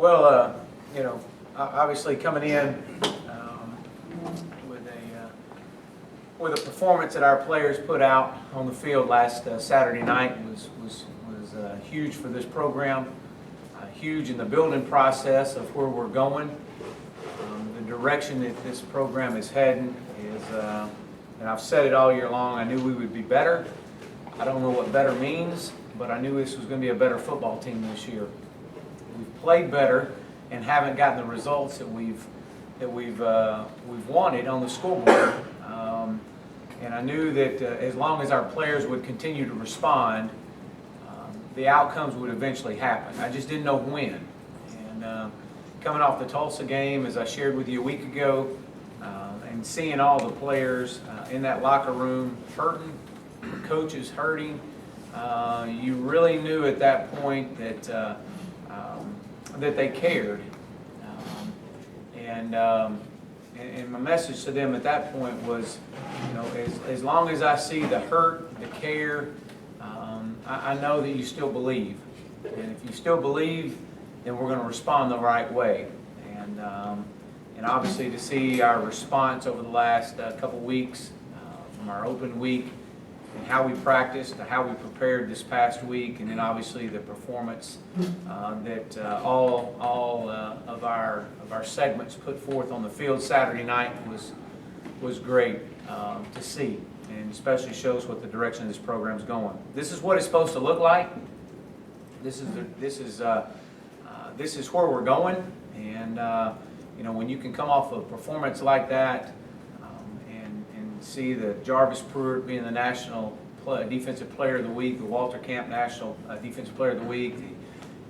Well, you know, obviously coming in with a performance that our players put out on the field last Saturday night was huge for this program. Huge in the building process of where we're going. The direction that this program is heading is, and I've said it all year long, I knew we would be better. I don't know what better means, but I knew this was going to be a better football team this year. We've played better and haven't gotten the results that we've wanted on the scoreboard. And I knew that as long as our players would continue to respond, the outcomes would eventually happen. I just didn't know when. And coming off the Tulsa game, as I shared with you a week ago, and seeing all the players in that locker room hurting, coaches hurting, you really knew at that point that that they cared. And my message to them at that point was, you know, as long as I see the hurt, the care, I know that you still believe. And if you still believe, then we're going to respond the right way. And obviously to see our response over the last couple weeks, from our open week, and how we practiced, to how we prepared this past week, and then obviously the performance that all of our segments put forth on the field Saturday night was great to see, and especially shows what the direction of this program is going. This is what it's supposed to look like. This is where we're going, and you know, when you can come off a performance like that. See the Jarvis Pruitt being the National Defensive Player of the Week, the Walter Camp National Defensive Player of the Week,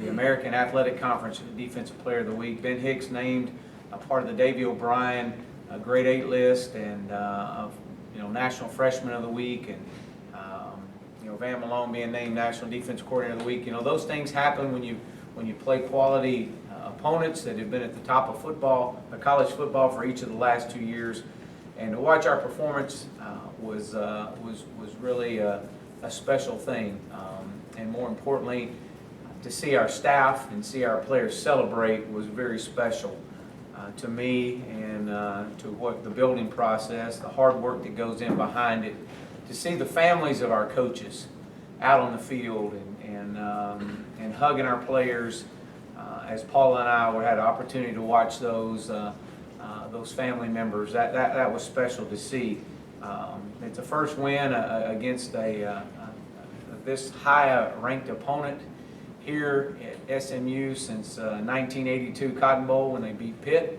the American Athletic Conference Defensive Player of the Week, Ben Hicks named a part of the Davey O'Brien Grade 8 list, and you know, National Freshman of the Week, and you know, Van Malone being named National Defensive Coordinator of the Week. You know, those things happen when you play quality opponents that have been at the top of football, college football, for each of the last 2 years. And to watch our performance was really a special thing, and more importantly, to see our staff and see our players celebrate was very special to me, and to what the building process, the hard work that goes in behind it, to see the families of our coaches out on the field and hugging our players, as Paula and I had an opportunity to watch those family members. That was special to see. It's a first win against this high-ranked opponent here at SMU since 1982 Cotton Bowl, when they beat Pitt.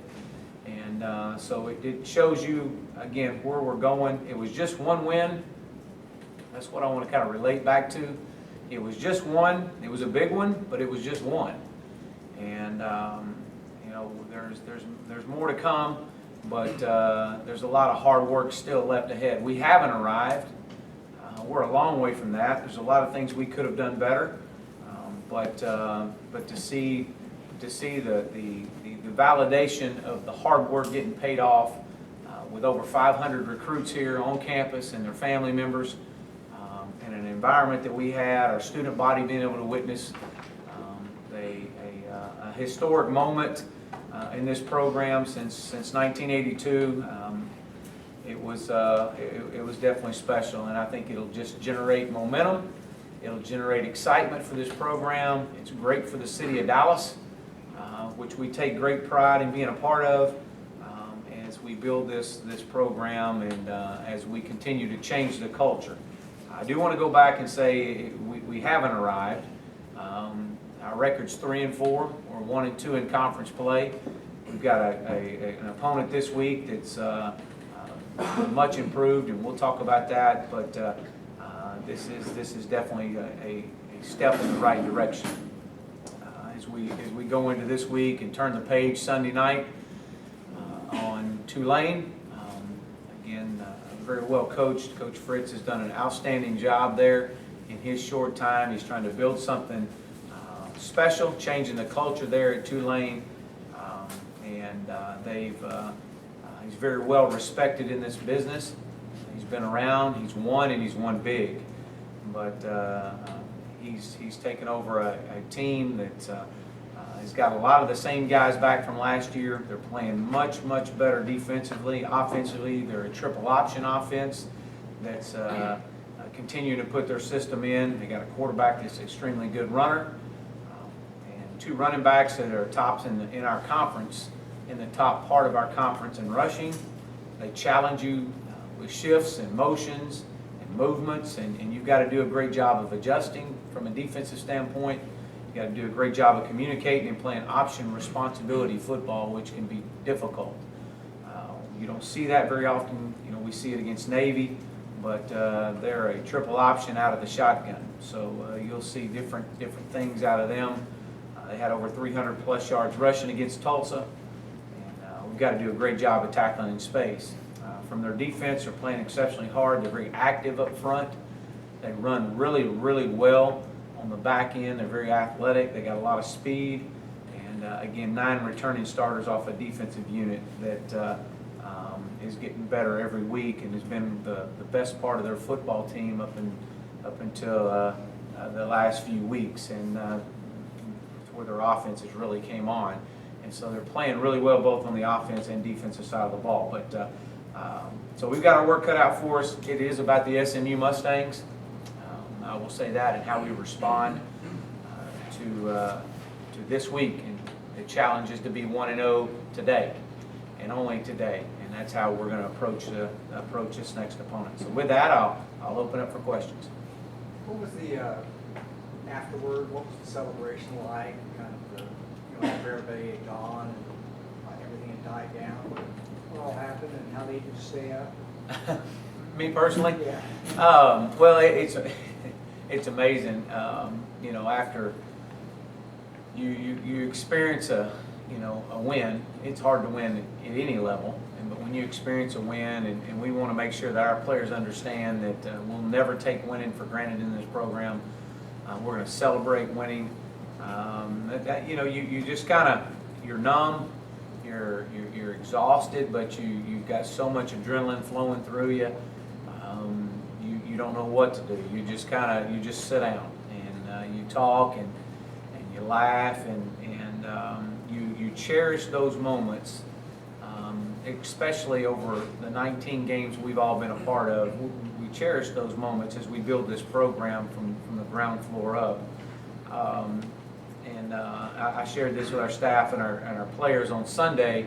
And so it shows you, again, where we're going. It was just one win. That's what I want to kind of relate back to. It was just one. It was a big one, but it was just one. And you know, there's more to come, but there's a lot of hard work still left ahead. We haven't arrived. We're a long way from that. There's a lot of things we could have done better, but to see the validation of the hard work getting paid off, with over 500 recruits here on campus and their family members, and an environment that we had, our student body being able to witness a historic moment in this program since 1982. It was definitely special, and I think it'll just generate momentum. It'll generate excitement for this program. It's great for the city of Dallas, which we take great pride in being a part of, as we build this program, and as we continue to change the culture. I do want to go back and say we haven't arrived. Our record's 3-4. We're 1-2 in conference play. We've got an opponent this week that's much improved, and we'll talk about that. But this is definitely a step in the right direction. As we go into this week and turn the page Sunday night on Tulane. Again, very well coached. Coach Fritz has done an outstanding job there in his short time. He's trying to build something special, changing the culture there at Tulane, and he's very well respected in this business. He's been around, he's won, and he's won big. But he's taken over a team that He's got a lot of the same guys back from last year. They're playing much, much better defensively. Offensively, they're a triple option offense that's continuing to put their system in. They got a quarterback that's an extremely good runner, and two running backs that are tops in our conference, in the top part of our conference in rushing. They challenge you with shifts and motions and movements, and you've got to do a great job of adjusting from a defensive standpoint. You got to do a great job of communicating and playing option responsibility football, which can be difficult. You don't see that very often. You know, we see it against Navy, but they're a triple option out of the shotgun. So you'll see different things out of them. They had over 300 plus yards rushing against Tulsa, and we've got to do a great job of tackling in space. From their defense, they're playing exceptionally hard. They're very active up front. They run really, really well on the back end. They're very athletic. They got a lot of speed, and again, 9 returning starters off a defensive unit that is getting better every week and has been the best part of their football team up until the last few weeks, and where their offenses really came on. And so they're playing really well both on the offense and defensive side of the ball. But so we've got our work cut out for us. It is about the SMU Mustangs. I will say that, and how we respond to this week. And the challenge is to be 1-0 today, and only today. And that's how we're going to approach this next opponent. So with that, I'll open up for questions. What was the afterward? What was the celebration like? Kind of the, after everybody had gone and like everything had died down. What all happened and how they did stay up? Me personally? Yeah. Well, it's amazing. After you experience a win, it's hard to win at any level. But when you experience a win, and we want to make sure that our players understand that we'll never take winning for granted in this program. We're going to celebrate winning. You just kind of, you're numb, you're exhausted, but you've got so much adrenaline flowing through you. You don't know what to do. You just sit down and you talk and you laugh and you cherish those moments. Especially over the 19 games we've all been a part of, we cherish those moments as we build this program from the ground floor up. I shared this with our staff and our players on Sunday.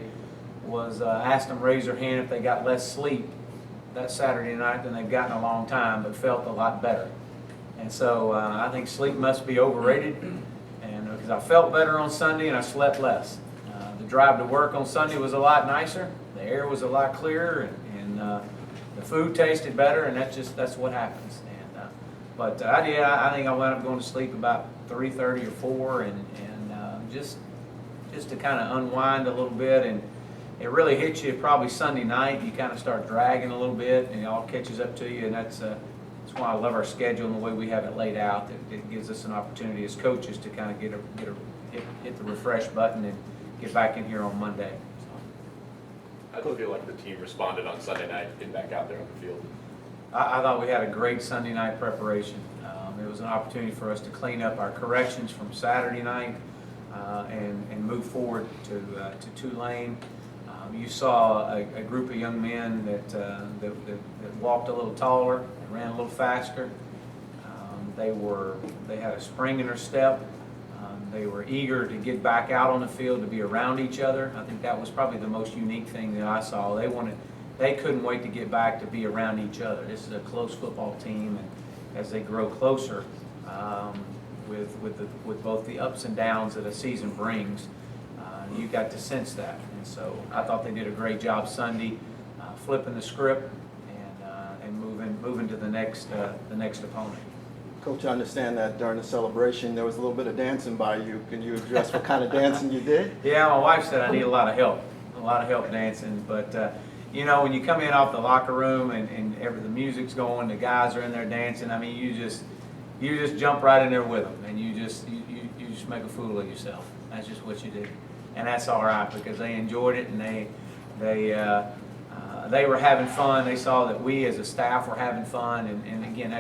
Asked them to raise their hand if they got less sleep that Saturday night than they've gotten in a long time, but felt a lot better. And so I think sleep must be overrated, and because I felt better on Sunday and I slept less. The drive to work on Sunday was a lot nicer. The air was a lot clearer, and the food tasted better, and that's what happens. And I think I wound up going to sleep about 3:30 or 4, and just to kind of unwind a little bit. And it really hits you probably Sunday night. You kind of start dragging a little bit, and it all catches up to you. And that's why I love our schedule and the way we have it laid out. It gives us an opportunity as coaches to kind of hit the refresh button and get back in here on Monday. How do you feel like the team responded on Sunday night, getting back out there on the field? I thought we had a great Sunday night preparation. It was an opportunity for us to clean up our corrections from Saturday night and move forward to Tulane. You saw a group of young men that walked a little taller and ran a little faster. They had a spring in their step. They were eager to get back out on the field, to be around each other. I think that was probably the most unique thing that I saw. They couldn't wait to get back to be around each other. This is a close football team, and as they grow closer with both the ups and downs that a season brings, you got to sense that. And so I thought they did a great job Sunday, flipping the script and moving to the next opponent. Coach, I understand that during the celebration there was a little bit of dancing by you. Can you address what kind of dancing you did? Yeah, my wife said I need a lot of help dancing. But when you come in off the locker room and the music's going, the guys are in there dancing. I mean, you just jump right in there with them, and you just make a fool of yourself. That's just what you do, and that's all right because they enjoyed it and they were having fun. They saw that we as a staff were having fun, and again,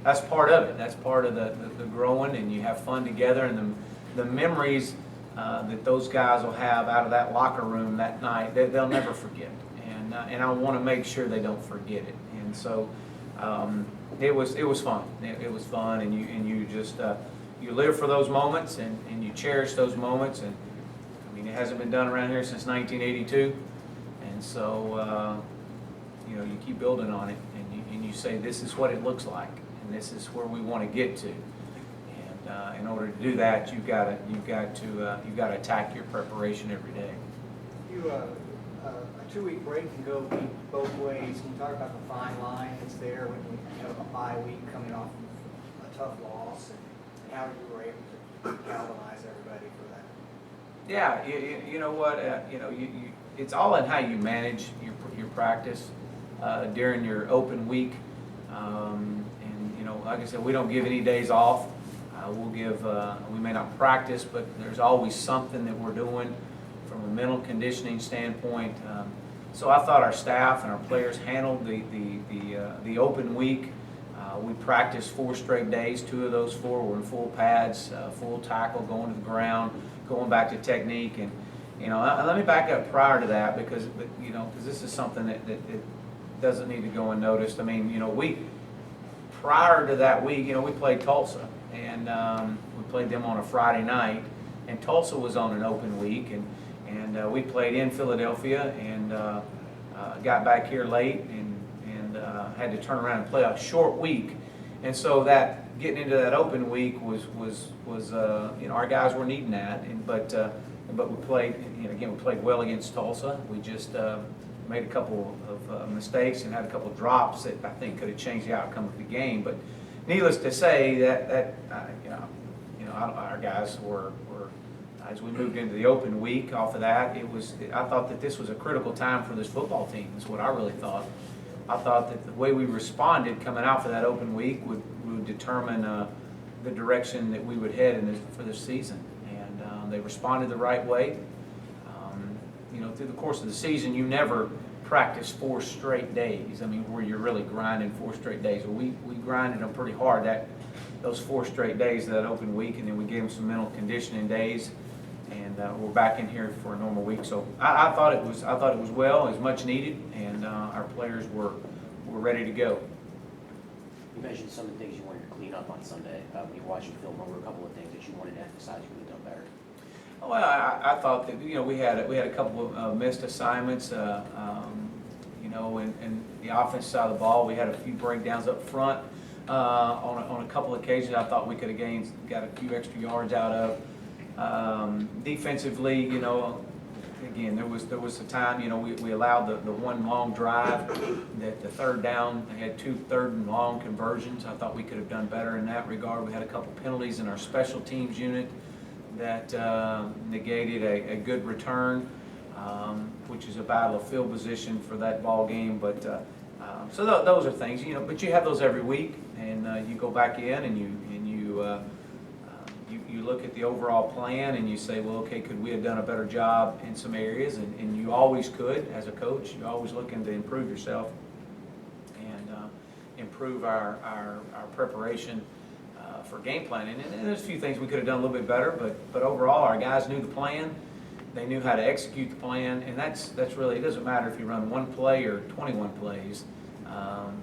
that's part of it. That's part of the growing, and you have fun together, and the memories that those guys will have out of that locker room that night, they'll never forget. And I want to make sure they don't forget it. And so it was fun. It was fun, and you just you live for those moments, and you cherish those moments. And I mean, it hasn't been done around here since 1982, and so you know, you keep building on it, and you say this is what it looks like, and this is where we want to get to. And in order to do that, you've got to attack your preparation every day. A 2-week break can go both ways. Can you talk about the fine line that's there when you have a bye week coming off a tough loss, and how you were able to galvanize everybody for that? Yeah, you know what, it's all in how you manage your practice during your open week. And you know, like I said, we don't give any days off. We may not practice, but there's always something that we're doing from a mental conditioning standpoint. So I thought our staff and our players handled the open week. We practiced 4 straight days. 2 of those 4 were in full pads, full tackle, going to the ground, going back to technique. And you know, let me back up prior to that, because this is something that doesn't need to go unnoticed. I mean, you know, prior to that week, you know, we played Tulsa, and we played them on a Friday night, and Tulsa was on an open week, and we played in Philadelphia, and got back here late, and had to turn around and play a short week. And so that getting into that open week was you know, our guys were needing that, but we played, you know, again, we played well against Tulsa. We just made a couple of mistakes and had a couple of drops that I think could have changed the outcome of the game. But needless to say, that our guys were as we moved into the open week off of that, I thought that this was a critical time for this football team. Is what I really thought. I thought that the way we responded coming out for that open week would determine the direction that we would head for this season. And they responded the right way. You know, through the course of the season, you never practice 4 straight days. I mean, where you're really grinding 4 straight days. Well, we grinded them pretty hard those 4 straight days of that open week, and then we gave them some mental conditioning days, and we're back in here for a normal week. So I thought it was well, it was much needed, and our players were ready to go. You mentioned some of the things you wanted to clean up on Sunday. When you watched the film, what were a couple of things that you wanted to emphasize you would have done better? Well, I thought that, you know, we had a couple of missed assignments. You know, in the offense side of the ball, we had a few breakdowns up front on a couple of occasions. I thought we could have got a few extra yards out of. Defensively, you know, again, there was a time, you know, we allowed the one long drive, that the third down, they had 2 third and long conversions. I thought we could have done better in that regard. We had a couple penalties in our special teams unit that negated a good return, which is a battle of field position for that ball game. But so those are things, you know. But you have those every week, and you go back in and you look at the overall plan and you say, well, okay, could we have done a better job in some areas? And you always could, as a coach. You're always looking to improve yourself and improve our preparation for game planning. And there's a few things we could have done a little bit better, but overall our guys knew the plan. They knew how to execute the plan, and that's really, it doesn't matter if you run 1 play or 21 plays.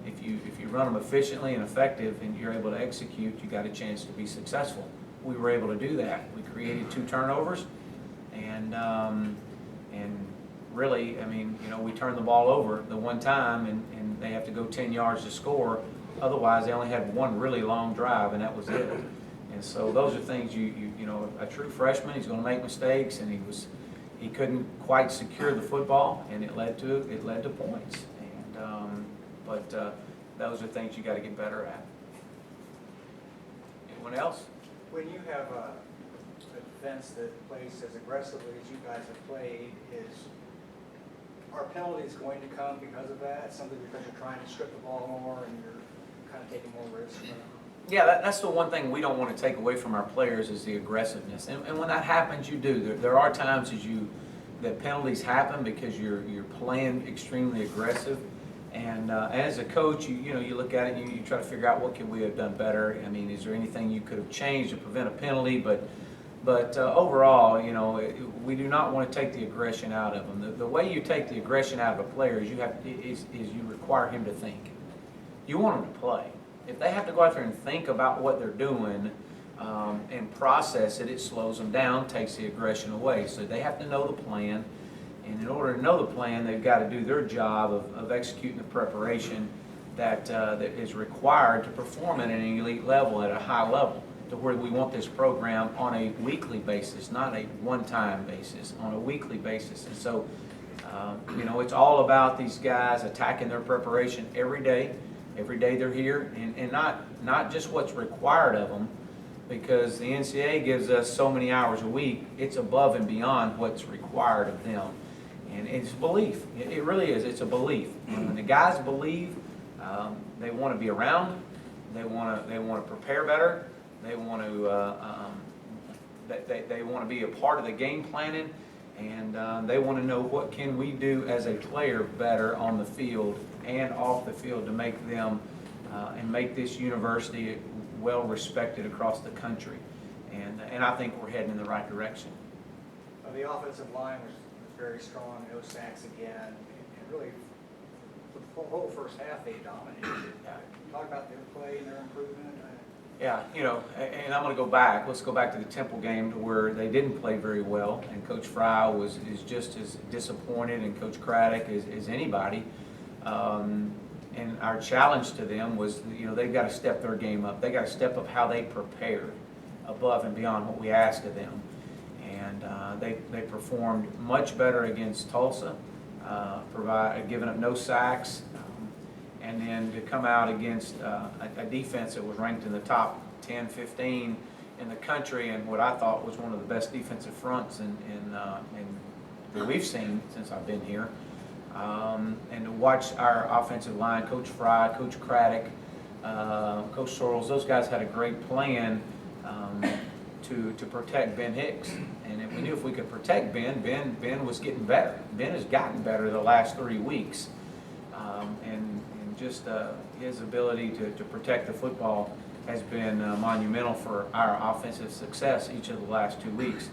If you run them efficiently and effective and you're able to execute, you got a chance to be successful. We were able to do that. We created 2 turnovers, and really, I mean, you know, we turned the ball over the one time, and they have to go 10 yards to score. Otherwise, they only had 1 really long drive, and that was it. And so those are things you know, a true freshman, he's going to make mistakes, and he couldn't quite secure the football, and it led to points. And but those are things you got to get better at. Anyone else? When you have a defense that plays as aggressively as you guys have played, are penalties going to come because of that? Something because you're trying to strip the ball more and you're kind of taking more risks? Yeah, that's the one thing we don't want to take away from our players is the aggressiveness. And when that happens, you do. There are times that penalties happen because you're playing extremely aggressive. And as a coach, you look at it and you try to figure out what could we have done better. I mean, is there anything you could have changed to prevent a penalty? But But overall, you know, we do not want to take the aggression out of them. The way you take the aggression out of a player is you require him to think. You want him to play. If they have to go out there and think about what they're doing and process it, it slows them down, takes the aggression away. So they have to know the plan. And in order to know the plan, they've got to do their job of executing the preparation that is required to perform at an elite level, at a high level, to where we want this program on a weekly basis, not a one-time basis, on a weekly basis. And so, you know, it's all about these guys attacking their preparation every day they're here, and not just what's required of them, because the NCAA gives us so many hours a week. It's above and beyond what's required of them. And it's belief. It really is. It's a belief. And when the guys believe, they want to be around. They want to prepare better. They want to they want to be a part of the game planning, and they want to know what can we do as a player better on the field and off the field to make them and make this university well respected across the country. And I think we're heading in the right direction. The offensive line was very strong, no sacks again, and really, for the whole first half, they dominated. Talk about their play and their improvement. Yeah, you know, and I'm going to go back. Let's go back to the Temple game, to where they didn't play very well, and Coach Fry is just as disappointed, and Coach Craddock as anybody. And our challenge to them was, you know, they've got to step their game up. They got to step up how they prepared above and beyond what we asked of them. And they performed much better against Tulsa, giving up no sacks, and then to come out against a defense that was ranked in the top 10, 15 in the country, and what I thought was one of the best defensive fronts that we've seen since I've been here. And to watch our offensive line, Coach Fry, Coach Craddock, Coach Sorrells, those guys had a great plan to protect Ben Hicks. And we knew if we could protect Ben was getting better. Ben has gotten better the last 3 weeks. And just his ability to protect the football has been monumental for our offensive success each of the last 2 weeks.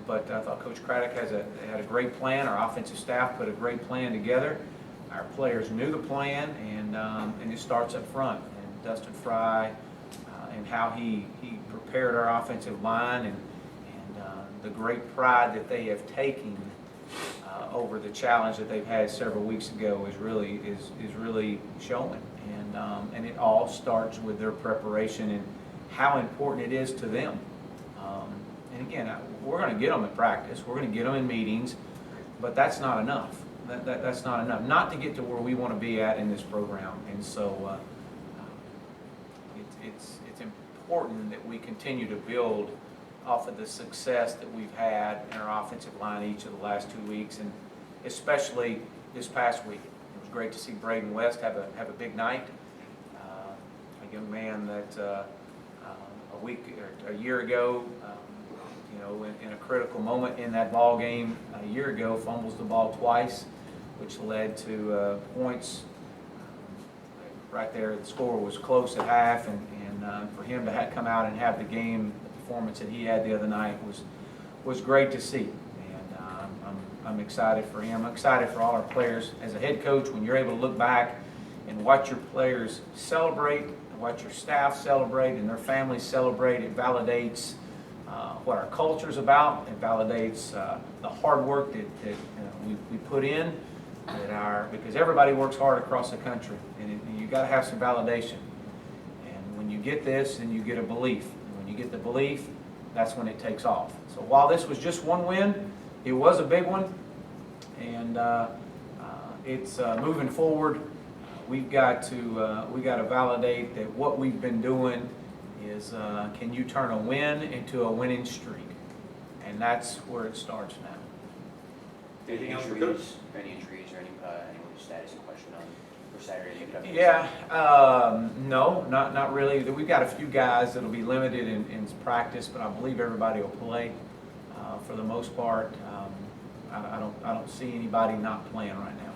But I thought Coach Craddock had a great plan. Our offensive staff put a great plan together. Our players knew the plan, and it starts up front. And Dustin Fry and how he prepared our offensive line, and the great pride that they have taken over the challenge that they've had several weeks ago is really showing. And it all starts with their preparation and how important it is to them. And again, we're going to get them in practice. We're going to get them in meetings, but that's not enough. That's not enough. Not to get to where we want to be at in this program. And so it's important that we continue to build off of the success that we've had in our offensive line each of the last 2 weeks, and especially this past week. It was great to see Braden West have a big night. A young man that a year ago, you know, in a critical moment in that ball game a year ago, fumbles the ball twice, which led to points. Right there, the score was close at half, and for him to come out and have the game, the performance that he had the other night was great to see. And I'm excited for him. I'm excited for all our players. As a head coach, when you're able to look back and watch your players celebrate, watch your staff celebrate, and their families celebrate, it validates what our culture is about. It validates the hard work that we put in. Because everybody works hard across the country, and you got to have some validation. And when you get this, then you get a belief. And when you get the belief, that's when it takes off. So while this was just one win, it was a big one, and it's moving forward. We've got to validate that what we've been doing is can you turn a win into a winning streak, and that's where it starts now. Any injuries or any status in question on for Saturday? Yeah, no, not really. We've got a few guys that'll be limited in practice, but I believe everybody will play for the most part. I don't see anybody not playing right now.